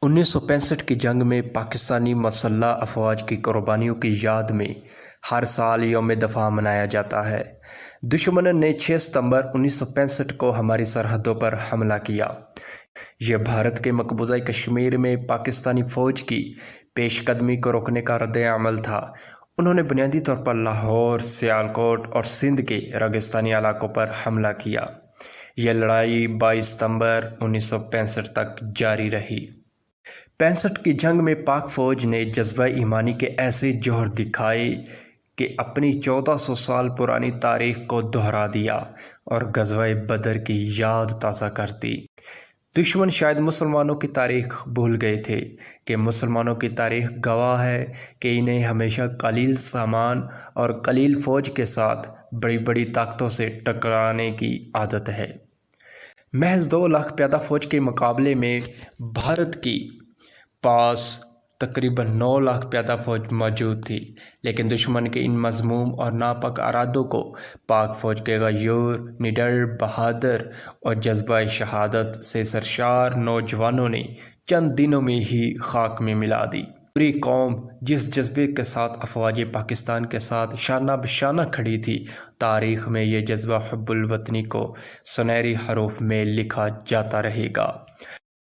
1965 کی جنگ میں پاکستانی مسلح افواج کی قربانیوں کی یاد میں ہر سال یوم دفاع منایا جاتا ہے۔ دشمن نے 6 ستمبر 1965 کو ہماری سرحدوں پر حملہ کیا۔ یہ بھارت کے مقبوضہ کشمیر میں پاکستانی فوج کی پیش قدمی کو روکنے کا رد عمل تھا۔ انہوں نے بنیادی طور پر لاہور، سیالکوٹ اور سندھ کے ریگستانی علاقوں پر حملہ کیا۔ یہ لڑائی 22 ستمبر 1965 تک جاری رہی۔ 65 کی جنگ میں پاک فوج نے جذبہ ایمانی کے ایسے جوہر دکھائے کہ اپنی 1400 سال پرانی تاریخ کو دہرا دیا اور غزوہ بدر کی یاد تازہ کر دی۔ دشمن شاید مسلمانوں کی تاریخ بھول گئے تھے کہ مسلمانوں کی تاریخ گواہ ہے کہ انہیں ہمیشہ قلیل سامان اور قلیل فوج کے ساتھ بڑی بڑی طاقتوں سے ٹکرانے کی عادت ہے۔ محض 2 لاکھ پیادہ فوج کے مقابلے میں بھارت کی پاس تقریباً 9 لاکھ پیادہ فوج موجود تھی، لیکن دشمن کے ان مذموم اور ناپاک ارادوں کو پاک فوج کے غیور، نڈر، بہادر اور جذبہ شہادت سے سرشار نوجوانوں نے چند دنوں میں ہی خاک میں ملا دی۔ پوری قوم جس جذبے کے ساتھ افواج پاکستان کے ساتھ شانہ بشانہ کھڑی تھی، تاریخ میں یہ جذبہ حب الوطنی کو سنہری حروف میں لکھا جاتا رہے گا۔